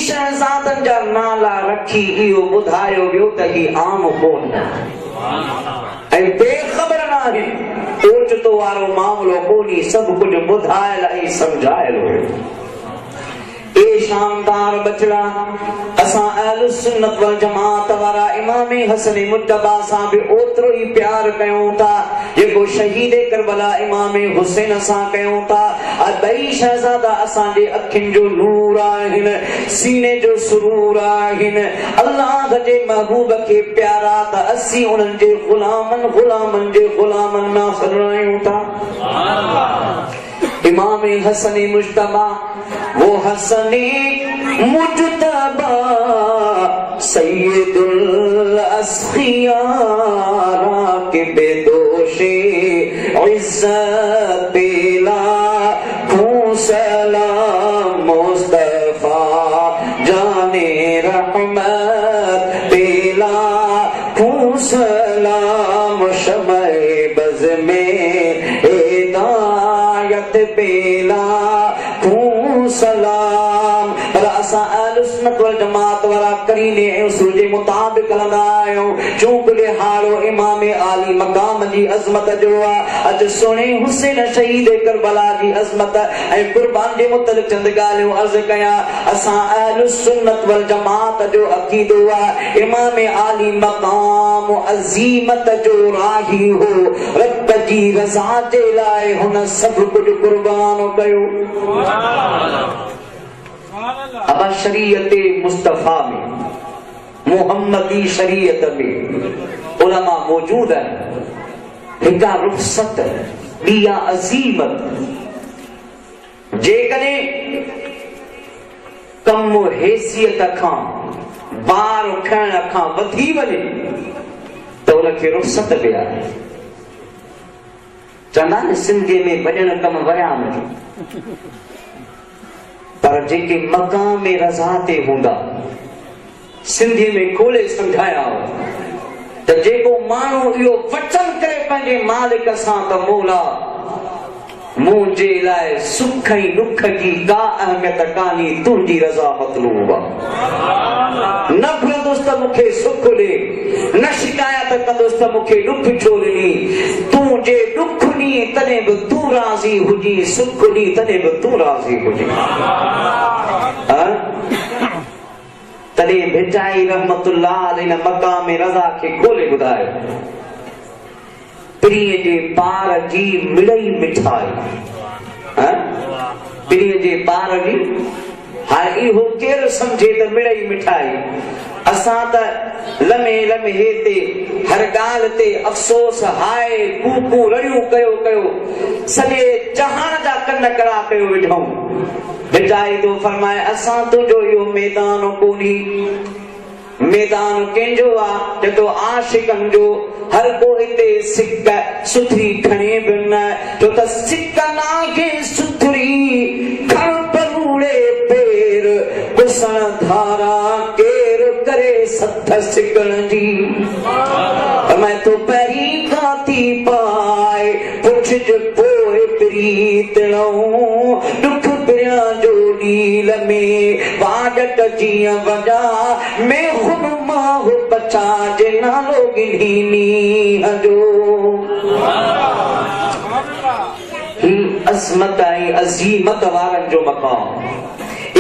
शहजादन जा नाला रखी इहो ॿुधायो वियो त ही आम कोन ऐं बेख़बर नाहे ओचितो वारो मामलो कोन्हे सभु कुझु ॿुधायल ऐं सम्झायल हुयो। ए शानदार बचड़ा असां अहल सुन्नत वल जमात वारा इमाम हसन मुज्तबा सां बि ओतिरो ई प्यार कयूं था जेको शहीद करबला इमाम हुसैन सां कयूं था। ॿई शहज़ादा असांजे अखियुनि जो नूर आहिनि, सीने जो सुरूर आहिनि। अल्लाह जे महबूब खे प्यारा त असीं उन्हनि जे ग़ुलामनि जे ग़ुलामनि मां फरमायूं था। इमाम हसन मुज्तबा वो हसनी मुज्तबा सैयदुल अस्खियारा के बेदोशे इज्जत पेला सलाम मुस्तफा जाने रहमत पेला सलाम शमए बज़ में हिदायत पेला सलाम। पर असां अहल सुन्नत वल जमात वारा करीने ऐं उसूल जे मुताबिक़ हलंदा आहियूं। चूंकि हारो इमाम आली मक़ाम जी अज़मत जो आहे। अॼु सुहिणे हुसैन शहीद करबला जी अज़मत ऐं क़ुर्बान जे मुतलिक़ चंद ॻाल्हियूं अर्ज़ कयां। असां अहल सुन्नत वल जमात जो अक़ीदो आहे इमाम आली मक़ाम अज़ीमत जो राही हो। रब जी रज़ा जे लाइ हुन सभु कुझु क़ुर्बान कयो। अब शरीयत मुस्तफा में मोहम्मदी शरीयत में उलमा मौजूद है। हिका रुख़सत बिया अज़ीमत जेकॾहिं कम हैसियत खां बार खण खां वधी वञे त उनखे रुख़सत बि आहे। चवंदा न सिंधीअ में भॼन कम वरियाम जो, पर जेके मक़ाम रज़ा ते हूंदा सिंधी में खोले सम्झाया हो त जेको माण्हू इहो वचन करे पंहिंजे मालिक सां त मौला मुंहिंजे लाइ सुख ऐं दुख जी का अहमियत कान्हे, तुंहिंजी रज़ा मतलूब आहे। न घुरंदुसि त मूंखे सुख ॾे, न शिकायत कंदुसि त मूंखे दुख छो ॾिनी। तूं जे दुख ॾीं तॾहिं बि तूं राज़ी हुजी, सुख ॾीं तॾहिं बि तूं राज़ी हुजी। तॾहिं भिटाई रहमतुल्लाह इन मक़ाम रज़ा खे खोले ॿुधायो। प्रिय जे पार जी मिड़ई मिठाई, प्रिय जे पार जी हाणे इहो केरु सम्झे त मिड़ई मिठाई। असां त लम्हे लम्हे ते हर ॻाल्हि ते अफ़सोस हाय कूकू रड़ियूं कयो सॼे जहान जा कन कड़ा कयो वेठूं। भिटाई तो फरमाए असां तुंहिंजो इहो मैदान कोन्हे, मैदान कंहिंजो आहे जेको आशिकनि जो। हर को हिते सिक सुथरी खणे बि न, छो त सिक नाहे सुथरी खण परूड़े पेर कुसण धारा केर करे सथ सिकण जी। मैं तो पहिरीं खाती पाए पुछ पोइ प्रीतणो दुख पिया जो नील में वाजट जीअं वॼा में खुद मां बचा जे नालो गिनी हजो। ही अज़मत ऐं अज़ीमत वारनि जो मक़ाम।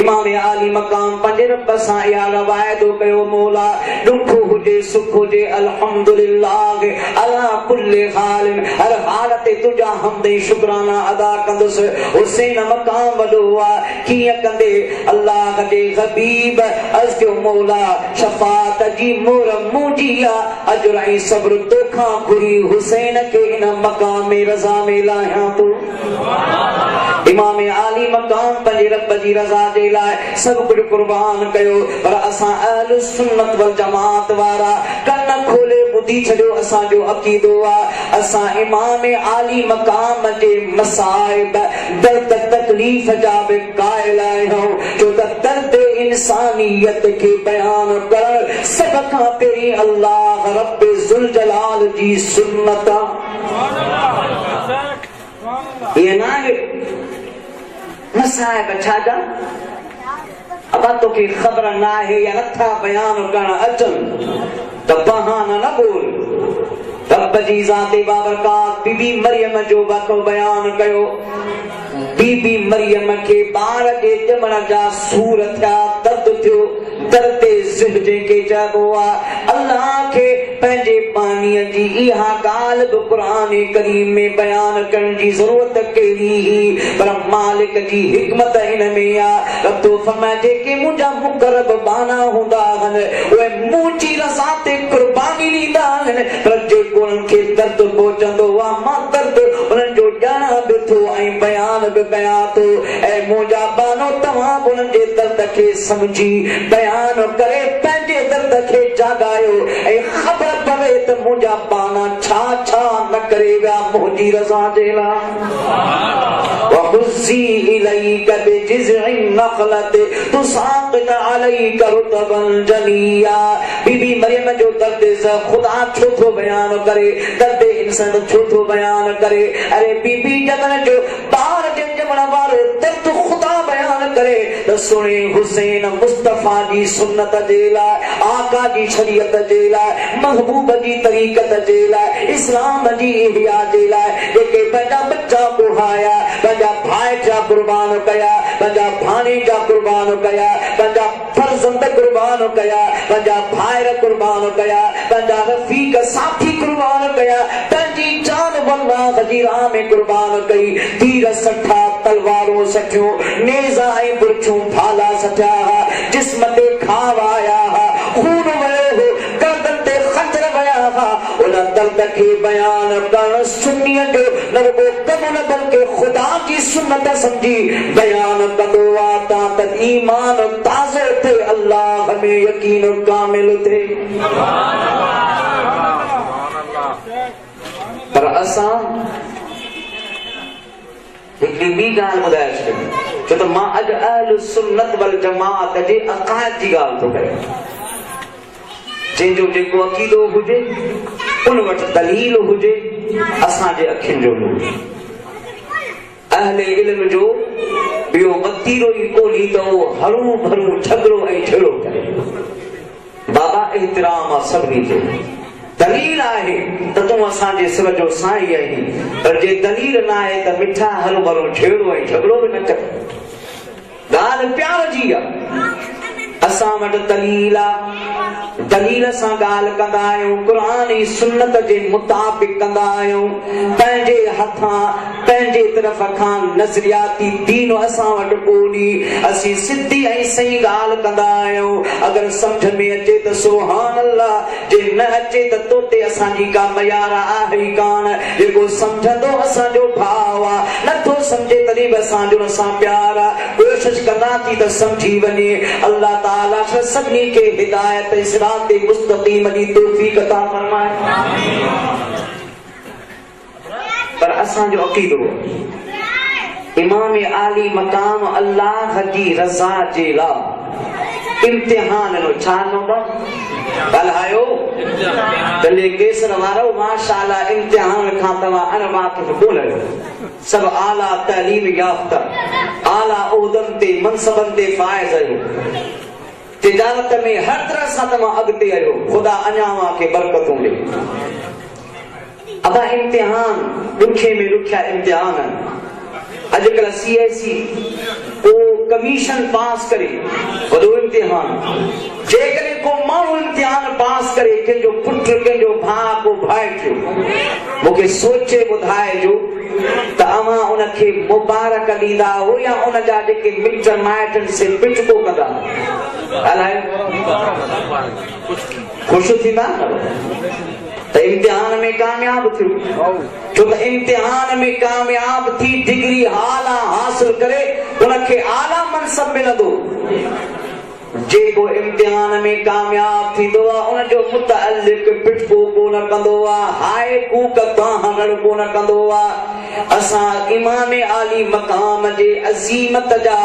इमाम आली मक़ाम पंहिंजे रब सां इहा रवायतो कयो मौला दुख हुजे सुख हुजे अल्हम्दुलिल्लाह अला कुल्ले हाल, हर हाल ते तुंहिंजा हम्द ऐं शुक्राना अदा कंदुसि। हुसैन मक़ाम वॾो आहे कीअं कंदे अल्लाह जे हबीब अर्ज़ कयो मौला शफ़ाअत जी मोर मुंहिंजी आहे, अजर ऐं सब्र तोखां घुरी हुसैन खे इन मक़ाम में रज़ा में लाहियां थो। इमाम आली मक़ाम पंहिंजे रब जी रज़ा जे लाइ सभु कुझु क़ुर्बान कयो। पर असां अहल सुन्नत वल जमात वारा कन खोले ॿुधी छॾियो। असांजो अक़ीदो आहे असां इमाम आली मक़ाम जे मसाइब दर्द तकलीफ़ जा बि क़ाइल आहियूं, छो त दर्द इंसानियत खे बयान करण सभ खां पहिरीं अल्लाह रब ज़ुल जलाल जी सुन्नत आहे। ये ना मसाइब छाजा अगर तो की खबर ना है या नथा बयान करण अचन तो बहाना न बोल। रब जी ज़ाते बाबरकात बीबी मरियम जो वाक़ो बयान कयो। बीबी मरियम के बार के ॼमण जा सूर थिया, दर्द थियो, दर्द ज़िहजे के चइबो आहे। अल्लाह के पंहिंजे पाणीअ जी इहा ॻाल्हि बि क़ुरान करीम में बयान करण जी ज़रूरत कहिड़ी हुई, पर मालिक जी हिकमत हिन में आहे। रब तो फरमाए जेके मुंहिंजा मुक़रब बाना हूंदा आहिनि उहे मुंहिंजी रज़ा ते क़ुर्बानी ॾींदा आहिनि, पर जेको उन्हनि खे दर्द पहुचंदो आहे मां दर्द उन्हनि जो ॼाणा बि थो ऐं बयान बि कयां थो। ऐं मुंहिंजा बानो तव्हां उन्हनि जे दर्द खे समझी बयान करे पंहिंजे दर्द खे जाॻायो ऐं ख़बर पवे त मुंहिंजा बाना छा छा न करे विया मुंहिंजी रज़ा जे लाइ। وَهُزِّي إِلَيْكَ بِجِذْعِ النَّخْلَةِ تُسَاقِطْ عَلَيْكَ رُطَبًا جَنِيًّا। बीबी मरियम जो दर्द खुदा छो थो बयान करे, दर्द इंसान छो थो बयान करे। अरे बीबी जमन जो ॿार जे ॼमण वारो दर्द खुदा बयान करे त सुणे हुसैन मुस्तफ़ा जी सुन्नत जे लाइ, आका जी शरीयत जे लाइ, महबूब जी तरीक़त जे लाइ, इस्लाम जी इहया जे लाइ जेके पंहिंजा बच्चा बुहाया, पंहिंजा भाई जा कुर्बान कया, पंहिंजा भाणी जा कुर्बान कया, पंहिंजा फर्ज़ंद कुर्बान कया, पंहिंजा भाइर कुर्बान कया, पंहिंजा रफ़ीक साथी कुर्बान कया, पंहिंजी जान वल्लाह जी राह में कुर्बान कई। तीर सठा, तलवारूं सठियूं, नेज़ा ऐं बुरछूं भाला सठिया, जिस्म ते खाव आया, खून वयो हो, गर्दन ते खंजर वया, उन दर्द खे बयान करण सुन्नीअ जो न रुगो कम न बल्कि खुदा जी सुन्नत समझी बयान कंदो आहे त ईमान ताज़ो थे, अल्लाह में यकीन कामिल थे। पर असां हिकिड़ी ॿी ॻाल्हि ॿुधाए छॾियो, छो त मां अॼु अहल सुन्नत वल जमाअत जे अक़ाइद जी ॻाल्हि थो कयां। जंहिंजो जेको अक़ीदो हुजे उन वटि दलील हुजे, असांजे अखियुनि जो नूर। अहले इल्म जो ॿियो वतीरो ई कोन्हे त उहो हरू भरू झगड़ो ऐं छेड़ो करे। बाबा एतिराम आहे सभिनी जो, दलील आहे त तूं असांजे सिर जो साईं आहीं, पर जे दलील न आहे त मिठा हरू भरू छेड़ो ऐं झगड़ो बि न कर। ॻाल्हि प्यार जी आहे, असां वटि दलील आहे, दलील सां ॻाल्हि कंदा आहियूं, क़ुरान ऐं सुन्नत जे मुताबिक़ कंदा आहियूं। पंहिंजे हथां पंहिंजे तरफ़ खां नज़रियाती दीन असां वटि कोन्हे, असीं सिधी ऐं सही ॻाल्हि कंदा आहियूं। अगरि सम्झ में अचे त सुभान अल्लाह, जे न अचे त तोते असांजी का मयार आहे ई कान। जेको सम्झंदो असांजो भाउ आहे, नथो सम्झे तॾहिं बि असांजो असां प्यार आहे, कोशिशि कंदासीं त सम्झी वञे। अल्लाह ताला सभिनी खे हिदायत सिरात मुस्तक़ीम जी तौफ़ीक़ अता फरमाए। पर असांजो अक़ीदो इमाम आली मक़ाम अल्लाह जी रज़ा जे लाइ इम्तिहान नो छा नंबर ॻाल्हायो दले केसर वारो माशाअल्लाह इम्तिहान खां तव्हां अनवाक़िफ़ कोन आहियो। सभु आला तालीम याफ़्ता, आला उहदनि ते मनसबनि ते फ़ाइज़ आहियो, तिजारत में हर तरह सां तव्हां अॻिते आहियो। ख़ुदा अञा खे बरकतूं ॾे। अबा इम्तिहान ॾुखे में ॾुखिया इम्तिहान आहिनि। अॼुकल्ह CSE को कमीशन पास करे वॾो इम्तिहान, जेकॾहिं को माण्हू इम्तिहान पास करे, कंहिंजो पुटु कंहिंजो भाउ को भाई थियो, मूंखे सोचे ॿुधाइजो त अवां उनखे मुबारक ॾींदा हो या उन जा जेके मिट माइटनि से पिटको कंदा? अलाए ख़ुशि थींदा त इम्तिहान में कामयाब थियो। छो त इम्तिहान में कामयाब थी डिग्री आला हासिल करे उनखे आला मनसब मिलंदो। जेको इम्तिहान में कामयाब थींदो आहे उनजो मुतअल्लिक़ पिटको कोन कंदो आहे, हाय कूक बाहर कोन कंदो आहे। असां इमाम आली मक़ाम जे अज़ीमत जा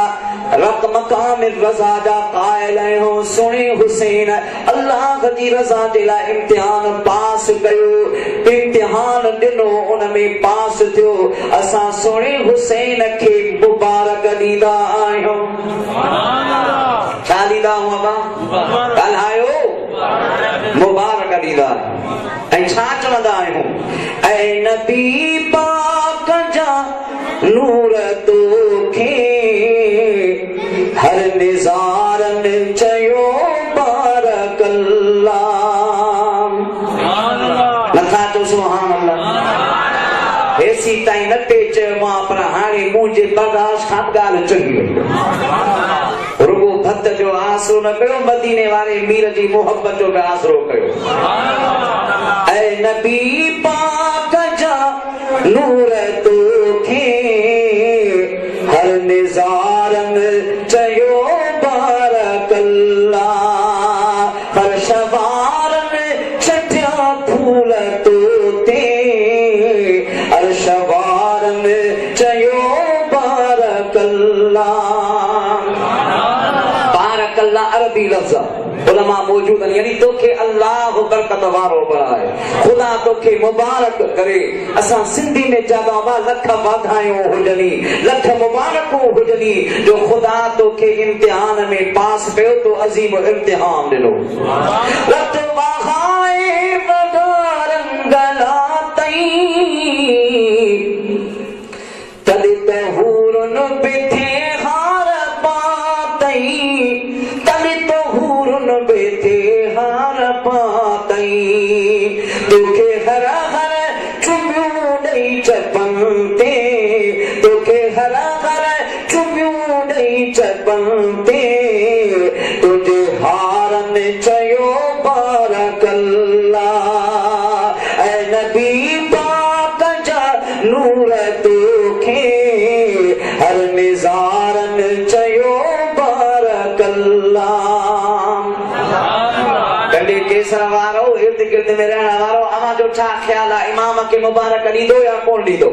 रक़ मक़ाम रज़ा जा क़ाइल आहियूं। सुणे हुसैन अल्लाह जी रज़ा जे लाइ इम्तिहान पास कयो, इम्तिहान ॾिनो, उन में पास थियो। असां सुणे हुसैन खे मुबारक ॾींदा आहियूं। ॾींदा हुआ ॻाल्हायो मुबारक ॾींदा ऐं छा चवंदा आहियूं ऐं नबी पाक जा नूर तोखे हर निज़ारनि चयो बारक अल्लाह नथा चओ सुभान अल्लाह हेसी ताईं न पे चयो पर हाणे मुंहिंजे बर्दाश्त खां ॻाल्हि चङी वई रुगो भत जो आसरो न कयो मदीने वारे मीर जी मोहब्बत जो बि आसरो कयो ऐ नबी पाक जा नूर तोखे हर निज़ारनि चयो बारक अल्लाह फर्श वारनि छटिया फूल तोते अर्श वारनि चयो बारक अल्लाह अरबी लफ्ज़ उलमा मौजूद आहिनि यानी तोखे अल्लाह बरकत वारो बणाए खुदा तोखे मुबारक करे असां सिंधी में चवंदा लख वाधायूं हुजनी लख मुबारकूं हुजनी जो खुदा तोखे इम्तिहान में पास कयो तो अज़ीम इम्तिहान ॾिनो लख वाहाए बदारंगला तई तॾहिं त हूरन बिथे हार पातई बेथे हार पातई तोखे हर हर चुमियूं ॾेई चपन ते तोखे हर हर चुमियूं ॾेई चपन ते तुंहिंजे हारनि चयो बारक अल्लाह ऐ नबी पाक जा नूर तोखे हर निज़ारनि चयो बारक अल्लाह केसर वारो इर्द गिर्द में रहण वारो अवां जो छा ख्याल आहे इमाम खे मुबारक ॾींदो या कोन ॾींदो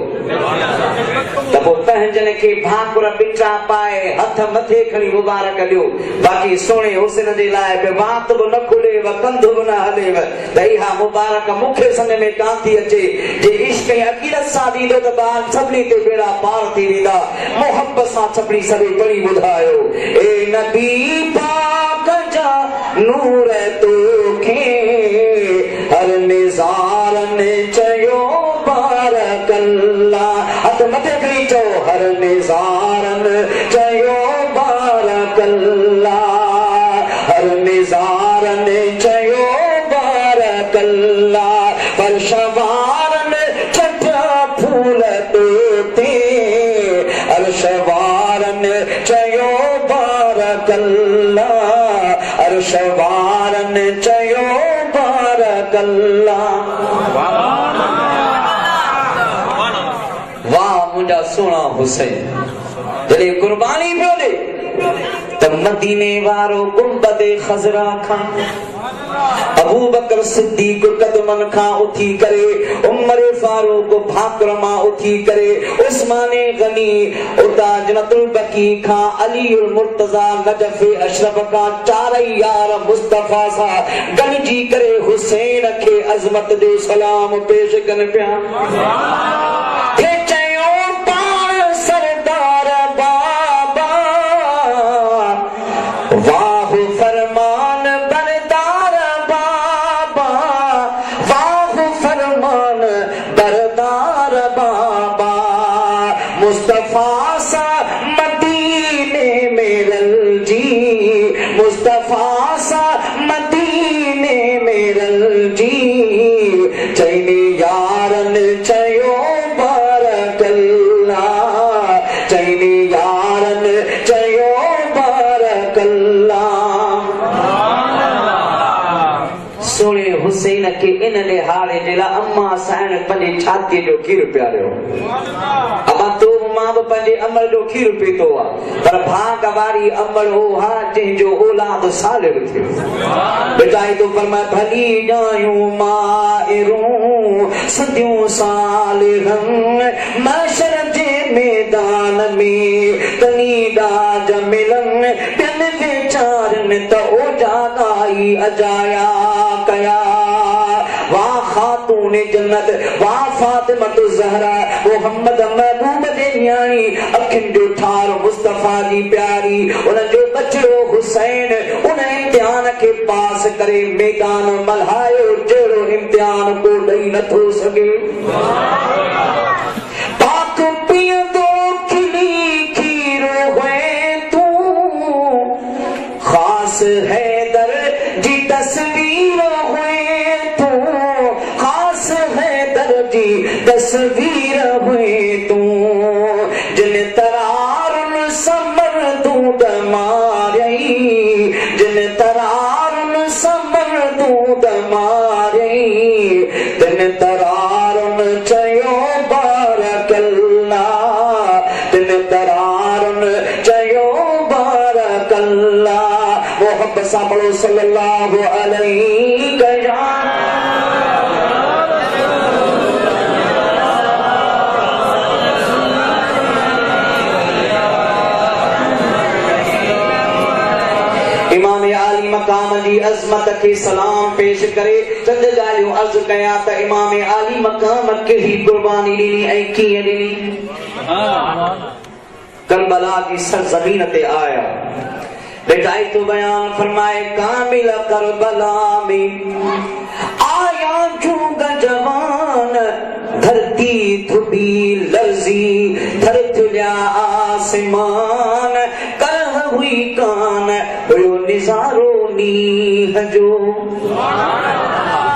त पोइ पंहिंजनि खे भाकुर बिचा पाए हथ मथे खणी मुबारक ॾियो बाक़ी सोणे हुस्न जे लाइ बि वात बि न खुलेव कंध बि न हलेव त इहा मुबारक मूंखे सम्झ में कान थी अचे जे इश्क ऐं अक़ीदत सां ॾींदो त ॿार सभिनी ते बेड़ा पार थी वेंदा मोहब्बत सां सभिनी सभई पढ़ी ॿुधायो ए नबी पाक जा नूर तोखे हर निज़ारनि चयो बारक अल्लाह हथ मथे खणी चओ हर निज़ारनि चयो बारक अल्लाह हर निज़ारनि चयो बारक अल्लाह फर्श वारनि छटिया फूल तोते अर्श वारनि चयो बारक अल्लाह अर्श वारनि चयो बारक अल्लाह वाह मुंहिंजा सोना हुसैन जॾहिं कुर्बानी पियो ॾे त मदीने वारो गुंबद खज़रा खां अबू बकर सिद्दीक कदमन खां उथी करे उमर फारूक भाकुर मां उथी करे उस्मान गनी उता जन्नतुल बकी खां अली मुर्तजा नजफ अशरफ खां चारई यार मुस्तफा सा गणजी करे हुसैन खे अज़मत जो सलाम पेश कनि पिया वाह फरमान बरदार बाबा वाह फरमान बरदार बाबा मुस्तफा सा मदीने में रलजी मुस्तफा सा मदीने में रलजी चैनी यारन चयो बारक अल्लाह चैनी यारन चयो सोने हुसैन के इन लिहाज़े जे लाइ अम्मा साइण पंहिंजे छातीअ जो खीरु पियारियो अबा तो मां बि पंहिंजे अमल जो खीरु पीतो आहे पर भाग वारी अमल हो हा जंहिंजो औलाद सालिर थियो बेटाई तो फरमाए भली ॼायूं माइरूं सदियूं सालिरन महशर जे मैदान में तनी दाज मिलन ॿियनि वीचारनि त ओ जागाई अजाया कया वाह खातून खतून जन्नत वा फातिमा ज़हरा मोहम्मद महबूब दे न्याणी अखिन जो ठार मुस्तफा जी प्यारी उन जो बचड़ो हुसैन उन इम्तिहान के पास करे मैदान मल्हायो जहिड़ो इम्तिहान को ॾेई नथो सघे पाक पीअंदो खिली खीरो है तू खास हैदर जी तस्वीर हुए तू खास हैदर जी तस्वीर हुए तू जिन तरारुन समर दूध मारई जिन तरारुन समर दूध मारई तिन तरारुन चयो बारकल्ला तिन तरारुन चयो बारकल्ला मोहब्बत सां पढ़ो सल्लल्लाहु अलैहि वसल्लम इमाम आली मकाम जी अज़मत के सलाम पेश करे चंद ॻाल्हियूं अर्ज़ कया त इमाम आली मकाम कहिड़ी कुर्बानी ॾिनी ऐं कीअं ॾिनी करबला जी सरज़मीन ते आया बेटाई तो बयान फरमाए कामिल करबला में आया जूंगा जवान धरती धुबी लर्जी थर थुलिया आसमान करह हुई कान हुयो निज़ारो नीह जो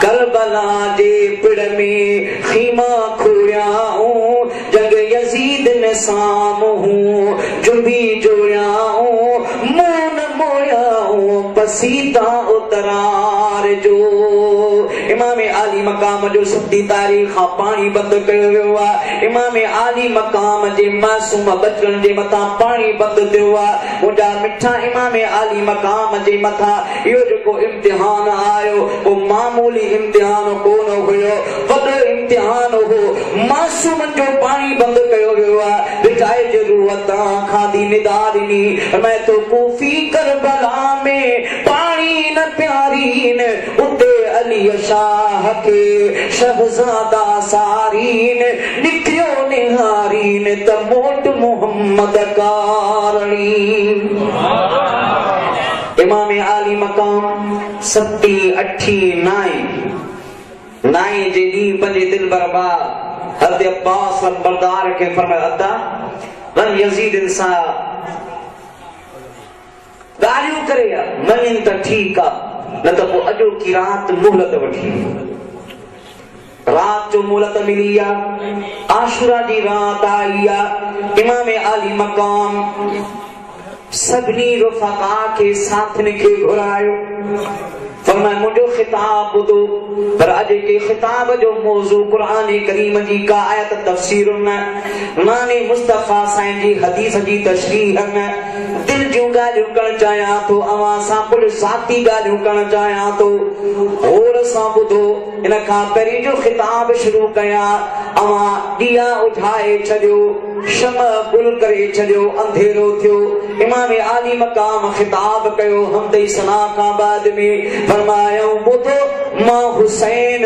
करबला जे पिड़ में खीमा खोयाऊं जग यजीद ने सामहूं जुबी जोयाऊं मून मोयाऊं पसीता उतरार जो इमाम आली मकाम जो सदी तारीख़ खां पाणी बंद कयो वियो आहे इमाम आली मकाम जे मासूम बचड़नि जे मथां पाणी बंद थियो आहे मुंहिंजा मिठा इमाम आली मकाम जे मथां इहो जेको इम्तिहान आयो वो मामूली इम्तिहान कोन हुयो वॾो इम्तिहान हो मासूम जो पाणी बंद कयो वियो आहे बिचाए ज़रूरत खादी निदा ॾिनी मैं तो कूफी करबला में पाणी न प्यारीन उते अली शाह के शहजादा सारीन निकियो निहारीन त मोट मोहम्मद कारणी इमाम आली मकाम 7 8 9 जे ॾींहुं पंहिंजे दिल बर्बाद हज़रत अब्बास बरदार खे फरमाया अदा वन यजीद सां ॻाल्हियूं करे मञनि त ठीकु आहे न त पोइ अॼो की रात मोहलत वठी रात जो मोहलत मिली आहे आशूरा जी रात आई आहे इमाम आली मकाम सभिनी रुफ़क़ा के साथन खे घुरायो फरमाया मुझो खिताब ॿुधो पर अॼु के खिताब जो मौज़ू क़ुरान करीम जी का आयत तफ़सीर न माने मुस्तफ़ा साईं जी हदीस जी तशरीह न दिल जूं ॻाल्हियूं करणु चाहियां थो अवां सां कुझु ज़ाती ॻाल्हियूं करणु चाहियां थो गौर सां ॿुधो इन खां पहिरीं जो खिताब शुरू कयां अवां ॾीआ उठाए छॾियो शमअ गुल करे छॾियो अंधेरो थियो इमाम आली मकाम खिताब कयो हमदे सना खां बाद में फरमायो ॿुधो मां हुसैन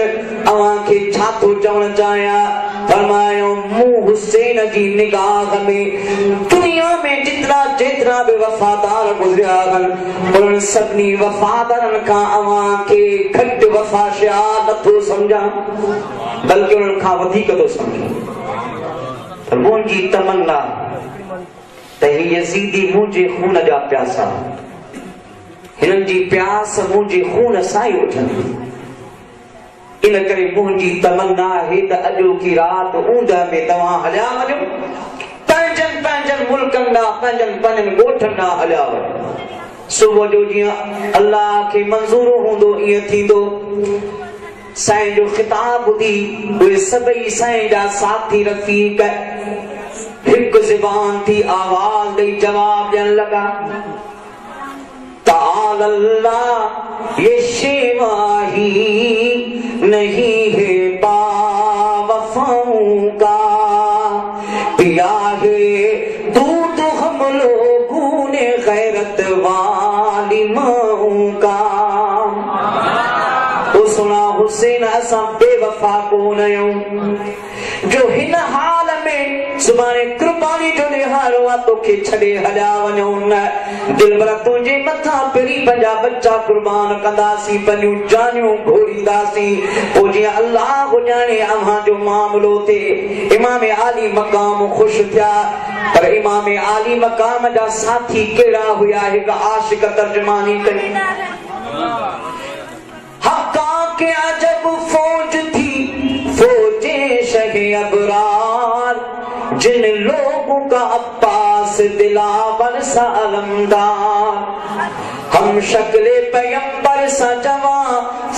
अवां खे छा थो चवणु चाहियां फरमायो मूं हुसैन जी निगाह में दुनिया में जेतिरा बि वफ़ादार गुज़रिया आहिनि उन्हनि सभिनी वफ़ादारनि खां अवां खे घटि वफ़ाशियार नथो सम्झां बल्कि उन्हनि खां वधीक थो सम्झां मुंहिंजी तमन्ना त ही यज़ीदी मुंहिंजे खून जा प्यासा हिननि जी प्यास मुंहिंजे खून सां ई उथंदी इन करे मुंहिंजी तमन्ना आहे त अॼो की रात ऊंद में तव्हां हलिया वञो पंहिंजनि मुल्कनि ॾांहुं पंहिंजनि ॻोठनि ॾांहुं हलिया वञो सुबुह जो जीअं अल्लाह खे मंज़ूर हूंदो ईअं थींदो साईं जो खिताब ॿुधी उहे सभई साईं जा साथी रफ़ीक हिकु ज़बान थी आवाज़ ॾेई जवाब ॾियण लॻा ताल अल्लाह ये शेवाही नहीं है बावफाओं का पिया है दूध हम लोगों ने गैरत वाली माओं का तो सुना हुसैन असां बेवफा को तोखे छड़े हलिया वञो न दिलबर तुंहिंजे मथां पहिरीं पंहिंजा बच्चा कुर्बान कंदासीं पंहिंजूं जानियूं घोड़ींदासीं पोइ जीअं अल्लाह ॼाणे अव्हां जो मामलो थिए इमाम आली मक़ाम ख़ुशि थिया पर इमाम आली मक़ाम जा साथी कहिड़ा हुया हिक आशिक तर्जमानी कई हक़ा के अजब फौज थी फौजे शहे अबरार जिन लोगों का अब्बास दिलावर सा अलमदार हम शक्ले पैगंबर सा जवा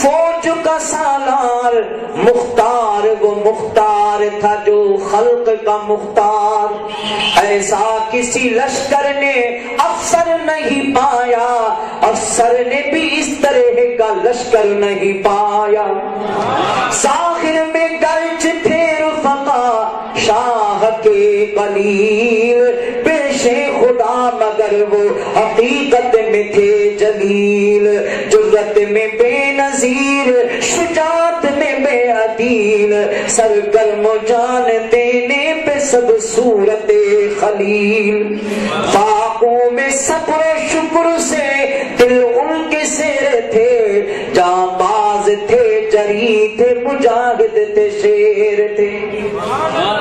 फौज का सालार मुख्तार वो मुख्तार था जो खल्क का मुख्तार ऐसा किसी लश्कर ने अफसर नहीं पाया अफसर ने भी इस तरह का लश्कर नहीं पाया साहिर में गर्ज थे रुफका शाह के कलील पेशे खुदा मगर वो हकीकत में थे जलील जुर्रत में बेनजीर शुजात में बेअदील सरगर्म जान देने पे सब सूरत खलील फाकों में सब्र शुक्र से दिल उनके सिर थे जाबाज थे जरी थे मुजाहिद थे शेर थे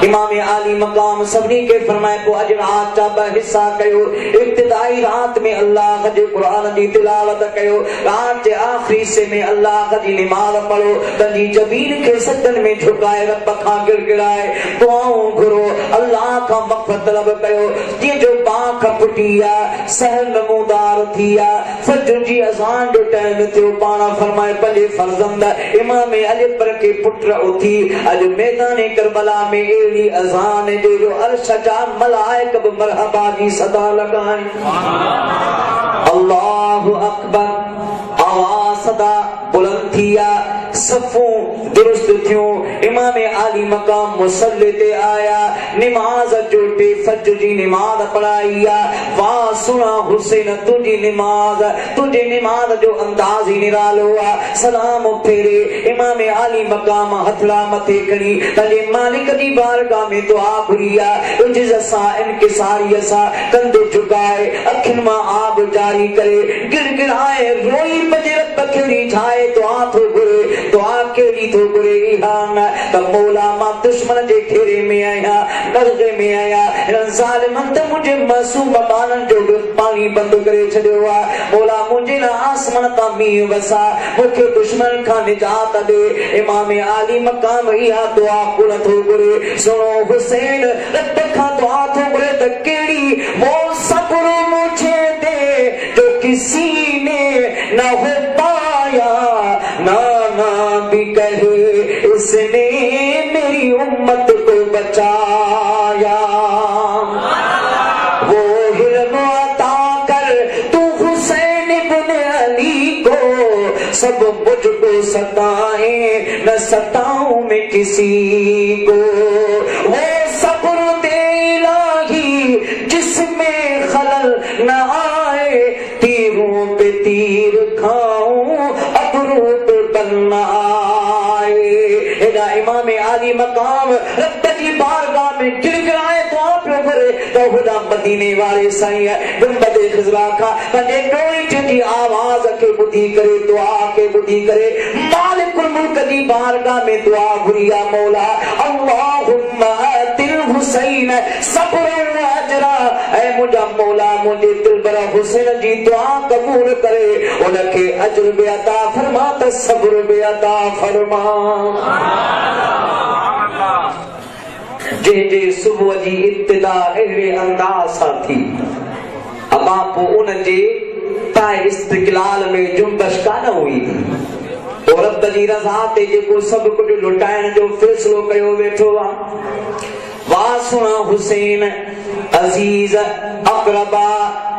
इमाम आली मकाम सबनी के फरमाए को अज रात जा हिस्सा कयो इब्तिदाई रात में अल्लाह जे कुरान जी तिलावत कयो रात जे आखिरी हिस्से में अल्लाह जी नमाज पढ़ो तंजी जबीन के सजदन में झुकाए रब खां गिड़गिड़ाए दुआऊं घुरो अल्लाह का मग़फ़िरत तलब कयो जीअं जो बाख फुटिया सहर नमूदार थिया फजर जी अज़ान जो टाइम थियो पाण फरमाए पंहिंजे फर्ज़ंद इमाम अली पर के पुत्र उथी अज मैदान करबला में एड़ी अज़ान जो अर्श जा मलाइक बि मरहबा जी सदा लगाए अल्लाहु अकबर आवाज़ सदा बुलंद थिया सफ़ूं दुरुस्त थियूं इमाम आली मकाम मुसल्ले ते आया नमाज जोटे फजर जी नमाज पढ़ाई वाह सुना हुसैन तुझी नमाज जो अंदाज ही निरालो आ सलाम फेरे इमाम आली मकाम हथड़ा मथे खणी तले मालिक जी बारगाह में दुआ घुरिया इज्ज़त सा इनकिसारी सा कंधे झुकाए अखिन मां आब जारी करे गिड़गिड़ाए रोई बजे रब खेड़ी छाए दुआ थो घुरे दुआ केड़ी थो घुरे ईहान त मौला मां दुश्मन जे घेरे में आया नरगे में आया ज़ालिमन त मुझे मासूम बालन जो पानी बंद करे छड़ियो आ मौला मुझे ना आसमान ता मींह वसा मुखे दुश्मन का निजात दे इमाम आली मकाम इहा दुआ कुल थो घुरे सुनो हुसैन रब का दुआ थो घुरे त केड़ी वो सब्र मुझे दे जो किसी ने ना हो पाया ना भी कहे इसने मेरी उम्मत को बचाया वो हिल्म अता कर तू हुसैन इब्न अली को सब मुझको सताए न सताऊं मैं किसी को वो सब्र दे इलाही जिसमें खलल न आए तीरों पे तीर खाऊं अबरू पे बनना आए इमाम आली मकाम रब की बारगाह में गिड़गिड़ाए तो आप लोगों तो खुदा मदीने वाले साईं गुंबद खिजरा का पंजे डोई जी आवाज के बुद्धि करे दुआ के बुद्धि करे मालिकुल मुल्क की बारगाह में दुआ घुरिया मौला अल्लाहुम्मा अतिल हुसैन सब्र व अजरा ऐ मुझा मौला मुझे दिल बरा हुसैन जी दुआ कबूल करे उनके अजर बे अता फरमा त सब्र बे अता फरमा जे सुबह जी इब्तिदा अहिड़े अंदाज सां थी अमा पोइ उन जे ताए इस्तिक़लाल में जुम्बश कान हुई और रब जी रज़ा ते जेको सभु कुझु लुटाइण जो फ़ैसिलो कयो वेठो आहे वाह सुना हुसैन अजीज अक़रबा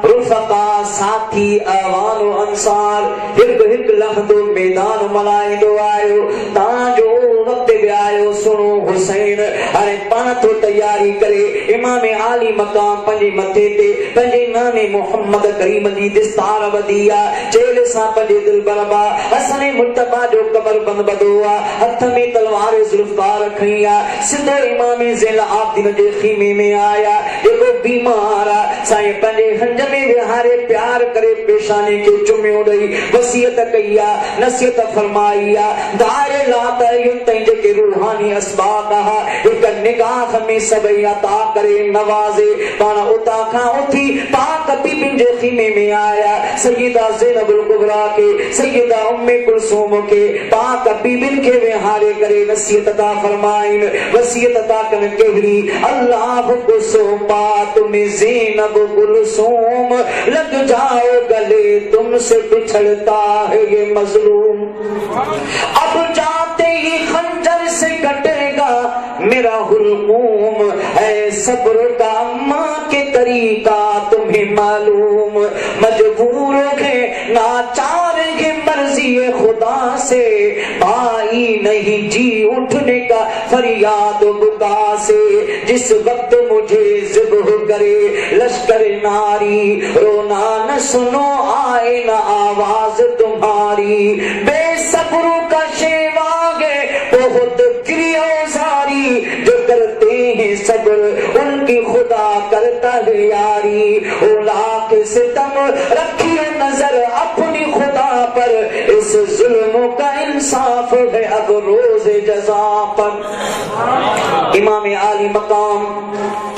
रुफ़क़ा साथी अवानो अंसार हिक लहदो मैदान मलाईंदो आयो तां जो वक़्त बि आयो सुनो हुसैन अरे हां तो तैयारी करे इमाम आली मकाम पंजे मथे ते पंजे नाने मोहम्मद करीम जी दस्तार वदिया चेले सा पंजे दिल बरबा हसन मुत्तबा जो कमर बंद बदोआ हथ में तलवार जुल्फकार खइया सिद्धो इमाम ज़ैन आबिदीन जे खीमे में आया देखो बीमार साईं पंजे हंज में विहारे प्यार करे पेशानी के चुम्यो दई वसीयत कइया नसीहत फरमाइया दारे लाता युन के रूहानी असबाब कहा एक निगाह में सब अता करे नवाजे पाना उता खा उठी पाक बीबिन जे खीमे में आया सय्यदा ज़ैनबुल कुबरा के सय्यदा उम्मे कुलसूम के पाक बीबिन के विहारे करे नसीहत अता फरमाइन वसीयत अता कर केहरी अल्लाह को सोपा तुम्हें ज़ैनब कुलसूम लग जाओ गले तुमसे बिछड़ता है ये मजलूम अब जाते ही खंजर से कटेगा मेरा हुलूम है सब्र का अम्मा के तरीका तुम्हें मालूम मजबूर है नाचार है मर्जी खुदा से भाई नहीं जी उठने का फरियाद बुका से जिस वक्त मुझे ज़िब्ह करे लश्कर नारी रोना न सुनो आए न आवाज तुम्हारी बेसब्रों का शेवागे बहुत क्रियोजारी जो करते हैं सब्र उनकी खुदा करता है यारी उला के सितम रखिए नजर अपनी खुदा पर इस जुल्म का इंसाफ है अब रोज जज़ा पर इमाम आली मकाम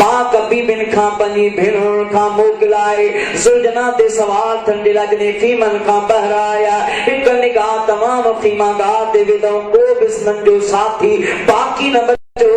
पाक बीबिन खां पंजी भेण खां मोकिलाए सुलझना ते सवाल ठंडे लगने फीमन खां बहराया एक निगाह तमाम फीमा गाह दे विदों को बिस्मन जो साथी बाकी न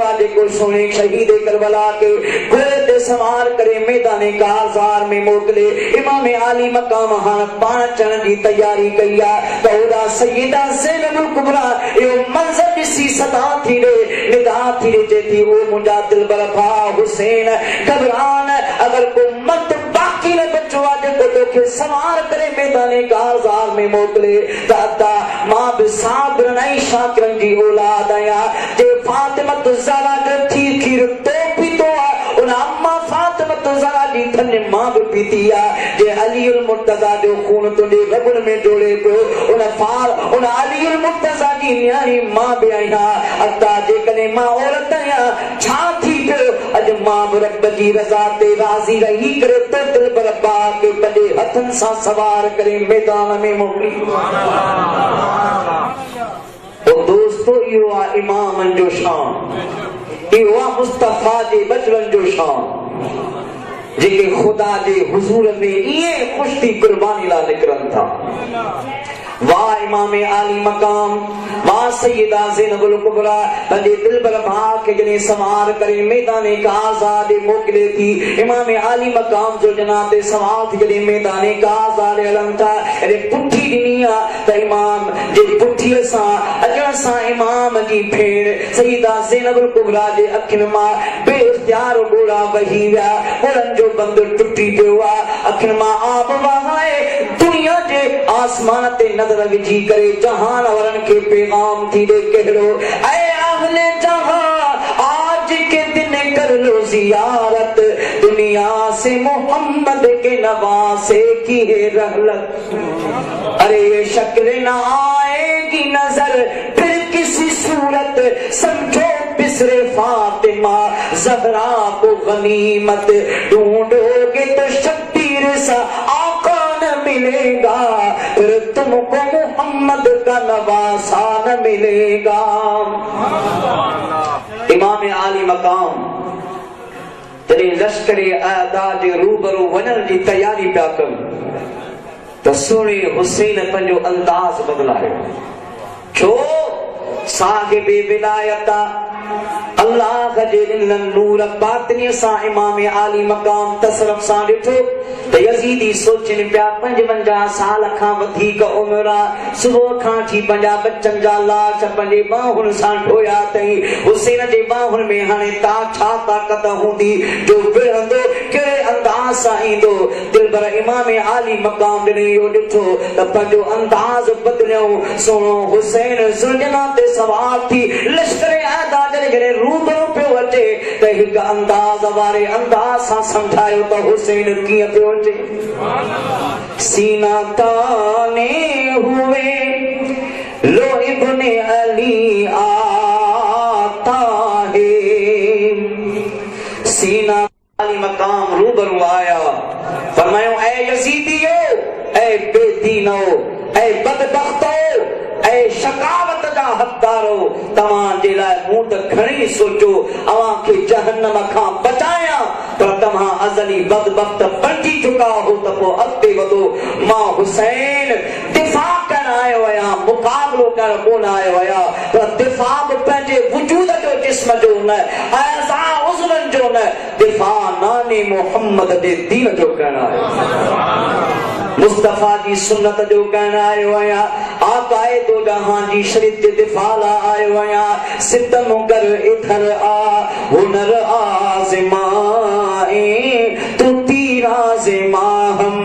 आज को सोने शहीद करबला के घोड़े सवार करे मैदाने काजार में मोकले इमाम आली मकाम हां पांचण की तैयारी कइया तौरा सय्यदा ज़ैनबुल कुबरा यो मंजर दिसी सदा थी रे निगाह थी रे जेती ओ मुंजा दिल बरफा हुसैन घबरान अगर को मत बाकी न बच्चो आज को तो सवार करे मैदाने काजार में मोकले दादा मां बिसाब्र नहीं शाकिरन जी औलाद आया जे फातिमा ज़रा थी खीर तो पीतो उन अम्मा फातिमा ज़रा जी थने मां भी पीतिया जे अलीउल मुर्तजा जो खून तुंडे रगुन में जोड़े पियो उन अलीउल मुर्तजा जी न्याणी मां भी आया अता जे कने मां औरत आया छा थी पियो अज मां रब जी रज़ा ते राज़ी रही करे तो दिल बरबा के पंजे हथन सा सवार करे मैदान में मोकली तो दोस्तों यो इमाम जो शान यो मुस्तफा जे बचवन जो शान जेके खुदा जे हुजूर में ये खुश थी कुर्बानी ला निकरन था वाह इमाम आली मकाम वाह सय्यदा ज़ैनबुल कुबरा पंजे दिल बर भाग के जने सवार करे मैदाने का आजाद मोकले थी इमाम आली मकाम जो जनाते सवार थी जने मैदाने का आजाद अलम था अरे पुठी दुनिया त इमाम जे पुठी सा अजण सा इमाम जी भेण सय्यदा ज़ैनबुल कुबरा जे अखिन मां बेइख्तियार गोड़ा वही विया उड़न जो बंद टुटी पियो अखिन मां आप वहाए दुनिया जे आसमान ते नजर विझी करे जहान वरन के पैगाम थी दे कहलो ऐ अहले जहां आज के दिन कर लो जियारत दुनिया से मोहम्मद के नवासे की है रहलत अरे ये शक्ल ना आएगी नजर फिर किसी सूरत समझो बिसरे फातिमा ज़हरा को गनीमत ढूंढोगे तो शब्बीर सा आका न मिलेगा फिर तुमको मोहम्मद का नवासा न मिलेगा इमाम आली मकाम तेरे लश्करे आदाद रूबरू वनर जी तैयारी पिया कन तो सोने हुसैन पंजो अंदाज बदलायो छो साहिबे विलायता अल्लाह जे नूर बातनी सा इमाम आली मकाम तसरफ सा डिठो त यजीदी सोचन पिया 55 साल खां वधीक उम्र सुबह खां ठी पंजा बच्चन जा लाश पंजे बाहुन सा ढोया तई हुसैन जे बाहुन में हाने ता छा ताकत हूंदी जो विरंदो केड़े अंदाज सा ईंदो दिलबर इमाम आली मकाम ने यो डिठो त पंजो अंदाज बदलियो सोनो हुसैन सुलझना ते सवार थी लश्कर आदा जने रूबरू पियो अचे त एक अंदाज वारे अंदाज सां समझायो तो हुसैन कीअं पियो अचे। सीना ताने हुए लो इब्ने अली आता है। सीना अली मकाम रूबरू आया, फरमायो ऐ यजीदियो, ऐ बेदीनो, ऐ बदबख्तो, ऐ शकावत जा हक़दारो, तव्हां जे लाइ मूं त घणी सोचो अवां खे जहन्नम खां बचाया, पर तव्हां अज़ली बदबख्त बणिजी चुका हो त पोइ अॻिते वधो। मां हुसैन दिफ़ा करण आयो आहियां, मुक़ाबिलो करण कोन आयो आहियां, पर दिफ़ा बि पंहिंजे वजूद जो जिस्म जो न, अज़ा उज़रनि जो न, दिफ़ा नाने मुहम्मद जे दीन जो करण आयो, मुस्तफा जी सुन्नत जो करण आयो आहियां, आकाए दो जहां जी शरीयत जे दिफ़ा लाइ आयो आहियां। सितम कर इधर आ हुनर आज़माए, तू तीर आज़मा हम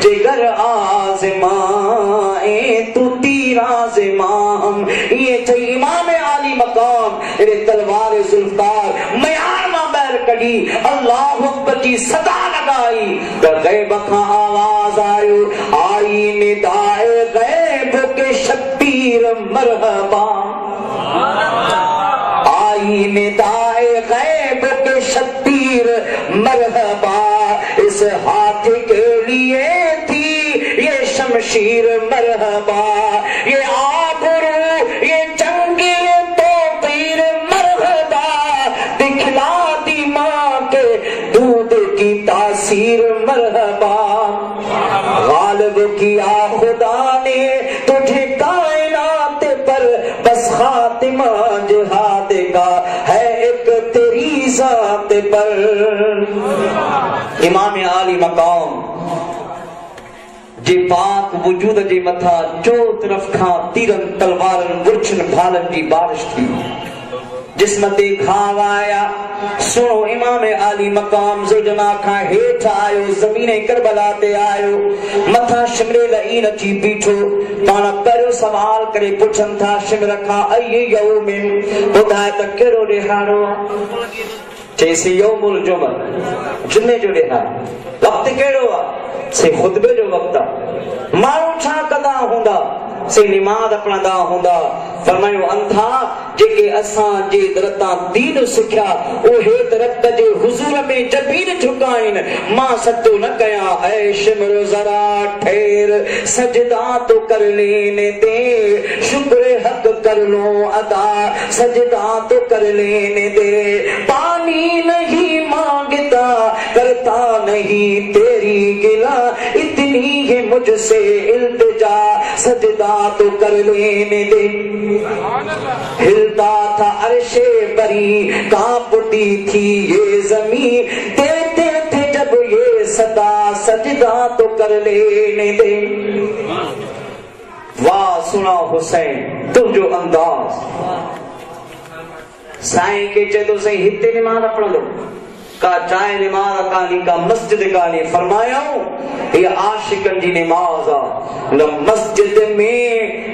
जिगर आज़माए, तू तीर आज़मा हम। ये चई इमाम आली मकाम रे तलवार जुल्फकार मयार मां बैर कढी अल्लाहु अकबर जी सदा लगाई त गैब खां आवाज आयो, आई निदाए गैब के शब्बीर मरहबा, आई निदाए गैब के शब्बीर मरहबा। इस हाथ के लिए थी ये शमशीर मरहबा, ये आबरू ये जंगी तो तीर मरहबा, दिखला दी माँ के दूध की तासीर मरहबा। गालिब किया खुदा ने तुझे कायनात पर, बस खातिमा जिहाद का है एक तेरी जात पर। इमाम आली मकाम जे पाक वजूद जे मथा चो तरफ खां तीरन तलवारन बुरछन भालन जी बारिश थी, जिस्म ते घाव आया। सुनो इमाम आली मकाम जुर्जना खां हेठ आयो, ज़मीने करबला ते आयो, मथा शिमरे लईन अची बीठो। पाण पहिरियों सवाल करे पुछन था शिमर खां, अय यौमिन, ॿुधाए त कहिड़ो ॾिहाड़ो आहे? चईसि यौमुल जुमा, जुमे जो ॾिहाड़ो। वक़्तु कहिड़ो आहे? से खुतबे जो वक़्तु आहे। माण्हू छा कंदा हूंदा? से निमाज़ पढ़ंदा हूंदा। फरमायो अंधा जेके असां जे दरतां दीन सिखिया उहे दरत जे हुज़ूर में जबीन झुकाइन। मां सचो न कयां, ऐ शिमर ज़रा ठहर, सजदा तो कर लेने दे, शुक्र हक कर लो अदा, सजदा तो कर लेने दे। पानी नहीं मांगता करता नहीं तेरी गिला, इतनी है मुझसे इल्तिजा, सजदा तो कर लेने दे। हिलता था अर्शे बरी, कांपती थी ये जमीन, देते थे जब ये सदा, सजदा तो कर लेने दे। वाह सुना हुसैन तुझो अंदाज। साईं के चेतो सही हिते निमाज़ पढ़ंदो का चाहे निमाज़ कानी का मस्जिद कानी। फरमाया ये आशिकन जी निमाज़ आ, न मस्जिद में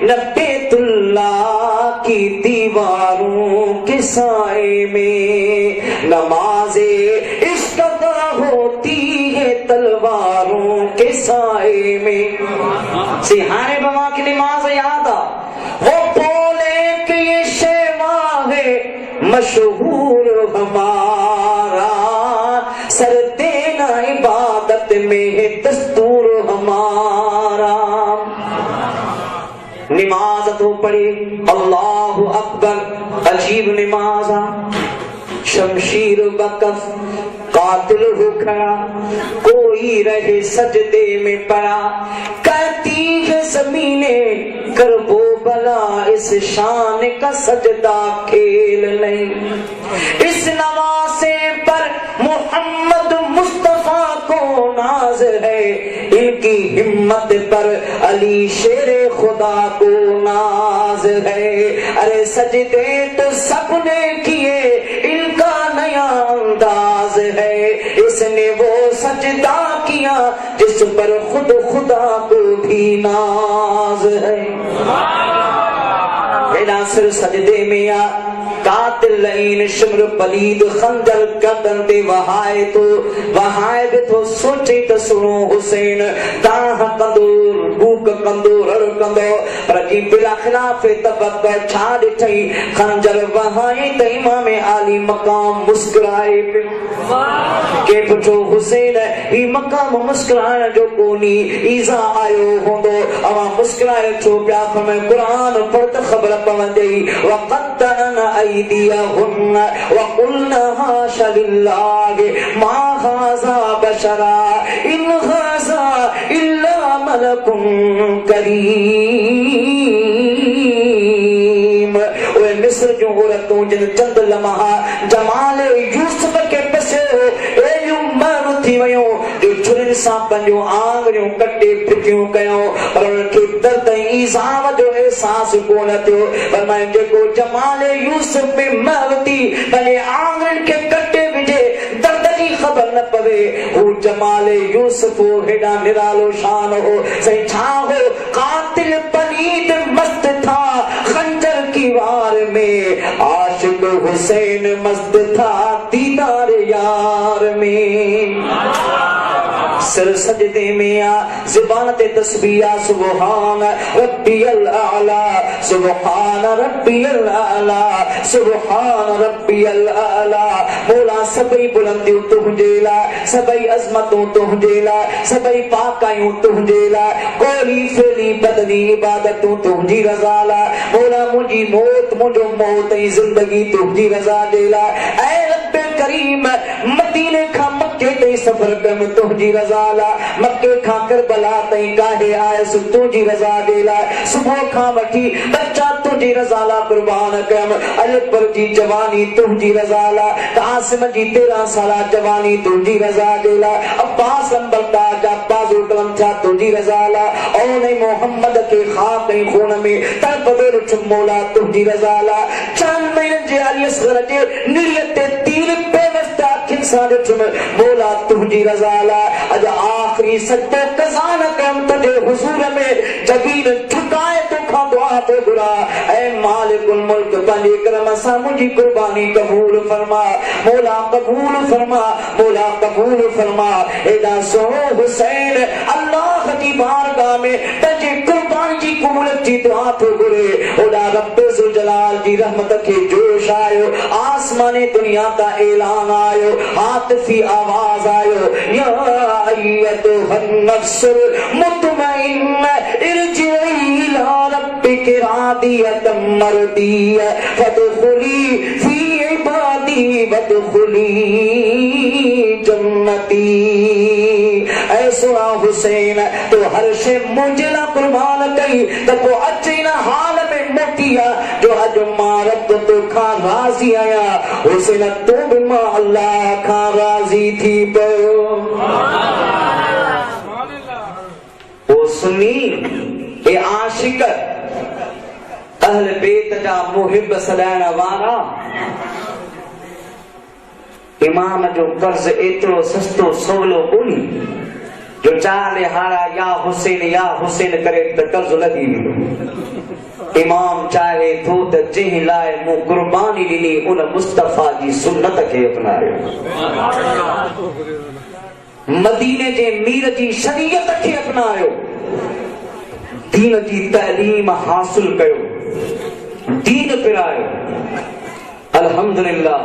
न बैतुल्लाह की दीवारों के साए में, नमाज़े इश्क होती है तलवारों के साए में। सिहाने बमा की निमाज़ याद आ, वो बोले कि ये शेवा है मशहूर हमारा, सर देना इबादत में है दस्तूर हमारा। निमाज तो पढ़े अल्लाहु अकबर, अजीब निमाज। शमशीर बकफ कातिल हो खड़ा, कोई रहे सजदे में पड़ा, कहती है ज़मीने कर वो भला इस शान का सजदा खेल नहीं। इस नवासे पर मोहम्मद मुस्तफा को नाज है, इनकी हिम्मत पर अली शेरे खुदा को नाज है। अरे सजदे तो सबने किए, इनका नया अंदाज है, इसने वो सजदा किया जिस पर खुद खुदा को भी नाज है। सिर सजदे में आ कातिल लईन शिमर पलीद खंजर गर्दन ते वहाए तो सोचे त सुनो हुसैन ताह कंदूर भूख कंदूर रड़ कंदो पर जी बिला खिलाफ तबक छाड़ थई खंजर वहाए त इमाम आली मकाम मुस्कुराए के पुछो हुसैन ही मकाम मुस्कुराइण जो कोनी ईज़ा आयो होंदो अवा मुस्कुराए छो पिया फरमाए कुरान पढ़ त ख़बर पवंदी वक़त्तअना अयदियहुन वक़ुलना हाशा लिल्लाहि मा हाज़ा बशरा इन हाज़ा इल्ला मलकुन करीम। ओए मिस्र जो औरतों जिन चंद लम्हा जमाल यूसुफ के पसियो ए यू मारू थी वयो जो छुरिन सां पंहिंजो आंगरियूं कटे फिटियूं कयो पर उनखे दर्द ईज़ाव जो एहसास कोन थियो पर मैं जेको जमाल यूसुफ में मावती पंहिंजे आंगरियुनि खे कटे विझे दर्द जी ख़बर न पवे हू जमाल यूसुफ हेॾा निरालो शान हो सही छा हो कातिल पलीद मस्त था खंजर की वार में आशिक हुसैन मस्त था दीदार यार में। सिर सजदे में आ ज़ुबान ते तस्बीह सुभान रब्बियल आला सुभान रब्बियल आला सुभान रब्बियल आला। मौला सभई बुलंदियूं तुंहिंजे लाइ सभई अज़मतूं तुंहिंजे लाइ सभई पाकायूं तुंहिंजे लाइ गोली फेली बदनी इबादतूं तुंहिंजी रज़ा लाइ मौला मुंहिंजी मौत मुंहिंजो मौत ऐं ज़िंदगी तुंहिंजी रज़ा जे लाइ ऐ रब करीम मदीने खां मक्के ताईं सफ़र कयमि तुंहिंजी रज़ा लाइ मक्के खां करबला ताईं काहे आयसि तुंहिंजी रज़ा जे लाइ सुबुह खां वठी बच्चा तुंहिंजी रज़ा लाइ कुर्बान कयमि अजपर जी जवानी तुंहिंजी रज़ा लाइ कासिम जी 13 साला जवानी तुंहिंजी रज़ा जे लाइ अब्बास अंबरदा जा बाज़ू कलम थिया तुंहिंजी रज़ा लाइ औन मोहम्मद खे ख़ाक ऐं खून में तड़पदो ॾिठुमि मौला तुंहिंजी रज़ा लाइ 4 महीननि जे अली असग़र जे निड़ीअ ते तीर बेवस्ता अखियुनि सां ॾिठुमि मौला तुंहिंजी रज़ा लाइ अॼु आख़िरी सजदो क़ज़ा न कयमि तुंहिंजे हुज़ूर में जबीन झुकाए तोखां दुआ थो घुरां ऐ मालिकुल मुल्क पंहिंजे करम सां मुंहिंजी कुर्बानी क़बूल फरमा मौला क़बूल फरमा मौला क़बूल फरमा। एॾा सोहो हुसैन अल्लाह जी बारगाह में पंहिंजे कुर्बानी जी क़बूलियत जी दुआ थो घुरे ओॾा रब ज़ुल जलाल जी रहमत खे जोश आयो आसमानी दुनिया का ऐलान आयो हातिफी आवाज आयो या अय्यतुहन नफ्सुल मुतमइन्ना इरजिई इला रब्बिकी रादियतम मर्दिया फदखुली फी इबादी वदखुली जन्नती। ऐ सुना हुसैन तो हर शे मुंहिंजे लाइ कुर्बान कई त पोइ अचे न हाल में मोटिया जो अॼु मां रब तोखां राज़ी आहियां हुसैन तूं बि मां अल्लाह खां राज़ी थी पियो। ओ सुन्नी ए आशिक अहल बैत जा मुहिब सॾाइण वारा इमाम जो कर्ज एतिरो सस्तो सवलो कोन्हे जो चाले हारा या हुसैन करे त कर्ज लॻी वेंदो। इमाम चाहे थो त जंहिं लाइ मूं कुर्बानी ॾिनी उन मुस्तफ़ा जी सुन्नत खे अपनायो मदीने जे मीर जी शरीयत खे अपनायो दीन जी तालीम हासिल कयो दीन पिरायो। अल्हम्दुलिल्लाह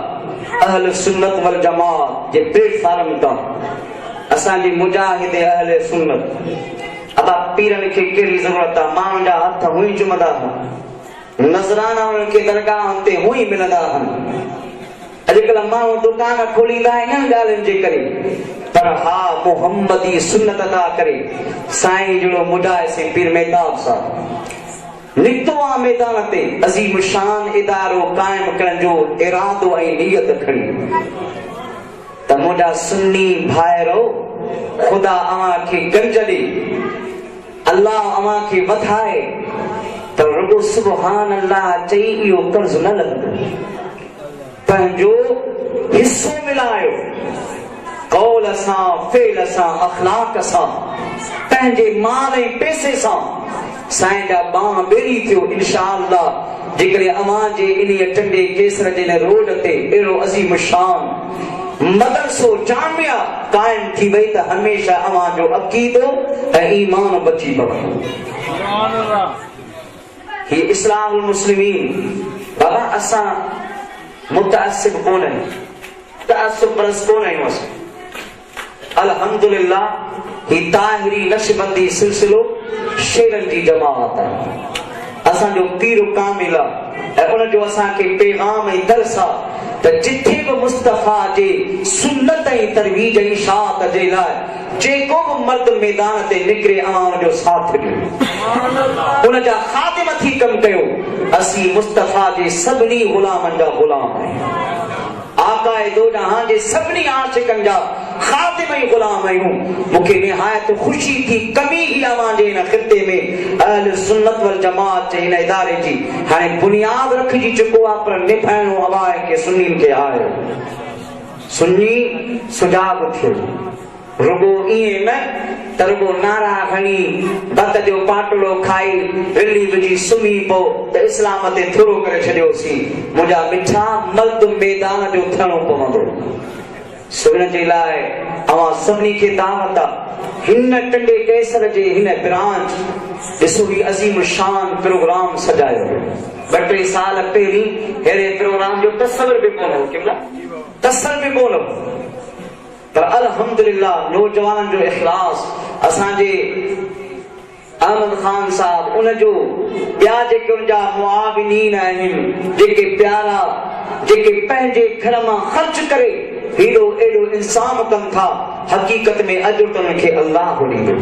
अहल सुन्नत वल जमात जे प्लेटफॉर्म तां असांजी मुजाहिद अहल सुन्नत अब पीरनि खे कहिड़ी ज़रूरत आहे माण्हुनि जा हथ हुई चुमंदा आहिनि नज़राना उन्हनि खे दरगाहनि ते हुई मिलंदा आहिनि। अॼुकल्ह माण्हू दुकान खोलींदा आहिनि इन्हनि ॻाल्हियुनि जे करे पर हा मुहम्मदी सुन्नत अदा करे साईं जहिड़ो मुजाहिद सिंह पीर मेहताब साहब निकितो आहे मैदान ते अज़ीम शान इदारो क़ाइम करण जो इरादो ऐं नियत खणी त मुंहिंजा सुन्नी भाइरो ख़ुदा अव्हां खे गंज ॾे अल्लाह अव्हां खे वधाए त रुगो सुभान अल्लाह चई इहो कर्ज़ न लॻंदो पंहिंजो हिस्सो मिलायो कौल सां फेल सां अखलाक सां पंहिंजे माल ऐं पैसे सां साईं जा बाह बेड़ी थियो इंशाअल्लाह जेकॾहिं अवां जे इन टंडे केसर जे रोड ते अहिड़ो अज़ीम शान मदरसो जामिया काइम थी वई त हमेशह अवां जो अक़ीदो ऐं ईमान बची पवंदो। ही इस्लाहुल मुस्लिमीन बाबा असां मुतअस्सिब कोन आहियूं, तअस्सुब परस्त कोन आहियूं असां। अल्हम्दुलिल्लाह ही ताहिरी नशबंदी सिलसिलो शेरनि जी जमात आहे। असांजो पीर कामिल आहे ऐं उनजो असांखे पैगाम ऐं दर्स आहे त जिथे बि मुस्तफ़ा जे सुन्नत ऐं तरवीज ऐं इशाअत जे लाइ जेको बि मर्द मैदान ते निकिरे अवां जो साथ ॾियो, उन जा ख़ादिम थी कमु कयो। असीं मुस्तफ़ा जे सभिनी ग़ुलामनि जा ग़ुलाम आहियूं, आकाए दो जहां जे सभिनी आशिकनि जा ख़ादिम ऐं ग़ुलाम आहियूं। मूंखे निहायत ख़ुशी थी कमी ही अवां जे हिन ख़िते में अहल सुन्नत वल जमात जे हिन इदारे जी हाणे बुनियाद रखिजी चुको आहे, पर निभाइणो अवां खे सुन्नीन खे आहे। सुन्नी सुजाग थियो, रुगो ईअं न त रुगो नारा खणी बत जो पाटड़ो खाई रिली विझी सुम्ही पो त इस्लाम ते थोरो करे छॾियोसीं। मुंहिंजा मिठा मर्द मैदान जो थियणो पवंदो। सुन जे लाइ अवां सभिनी खे दावत आहे, हिन टंडे केसर जे हिन ब्रांच ॾिसो ही अज़ीम शान प्रोग्राम सजायो। 2-3 साल पहिरीं अहिड़े प्रोग्राम जो तस्वर बि कोन हो, तस्वर बि कोन हो, पर अल्हम्दुलिल्लाह नौजवाननि जो इखलास, असांजे अहमद खान साहब उनजो ॿिया जेके उनजा मुआविनीन आहिनि, जेके प्यारा जेके पंहिंजे घर मां ख़र्च करे हेॾो एॾो इंसाम कनि था, हक़ीक़त में अॼु त उनखे अल्लाह ॾींदो।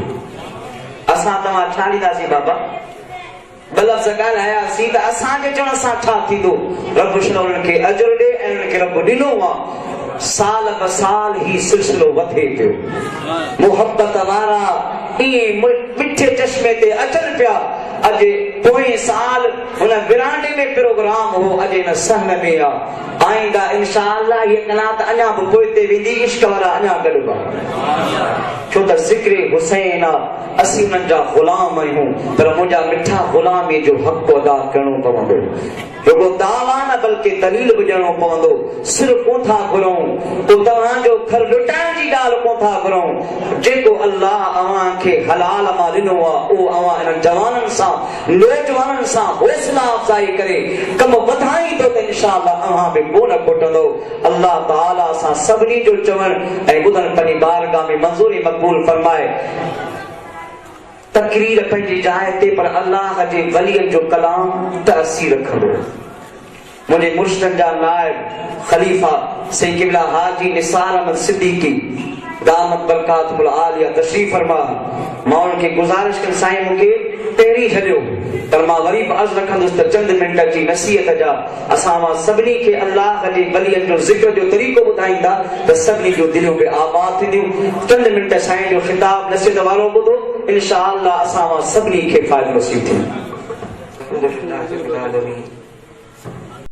असां तव्हां छा ॾींदासीं बाबा? ॿ लफ़्ज़ ॻाल्हायासीं त असांजे चवण सां छा थींदो? रब शल उन्हनि खे अजर ॾे ऐं उनखे रब ॾिनो आहे। साल ब साल ही सिलसिलो वधे पियो, मुहबत वारा ईअं मिठे चश्मे ते अचनि पिया। अॼु पोएं साल हुन विरांडे में प्रोग्राम हो, अॼु हिन सहन में आहे। आईंदा इंशाअल्लाह हीअ कनात अञा बि पोइ ते वेंदी, इश्क वारा अञा गॾु छो त ज़िक्र हुसैन आहे। असीं उन्हनि जा ग़ुलाम आहियूं, पर मुंहिंजा मिठा ग़ुलामी जो हक़ अदा करणो पवंदो। रुगो दावा न बल्कि दलील बि ॾियणो पवंदो। सिर कोन था घुरूं, तो तव्हांजो घर लुटाइण जी ॻाल्हि कोन था घुरूं। जेको अल्लाह अवां खे हलाल मां ॾिनो आहे उहो अवां हिननि जवाननि सां नौजवाननि सां हौसला अफ़ज़ाई करे कम वधाईंदो त इंशाअल्लाह अवां बि कोन खुटंदो। अल्लाह ताला असां सभिनी जो चवण ऐं ॿुधण पंहिंजी बारगाह में मंज़ूरी मक़बूल फरमाए। तकरीर पंहिंजी जाइ ते, पर अल्लाह जे वलियनि जो कलाम तअसीर रखंदो। मुंहिंजे मुर्शिदनि जा नाइब ख़लीफ़ा सईद क़िबला हाजी निसार अहमद सिद्दीकी दामत बरकातुल आलिया तशरीफ़ फरमा। मां उनखे गुज़ारिश कनि साईं मूंखे पहिरीं छॾियो, पर मां वरी बि अर्ज़ु रखंदुसि त चंद मिंट जी नसीहत जा असां मां सभिनी खे अल्लाह जे वलियनि जो ज़िक्र जो तरीक़ो ॿुधाईंदा त सभिनी जो दिलियूं बि आबाद थींदियूं। चंद मिंट साईं जो ख़िताब नसीहत वारो ॿुधो, इंशाअल्लाह असां मां सभिनी खे फ़ाइदो नसीब थींदो।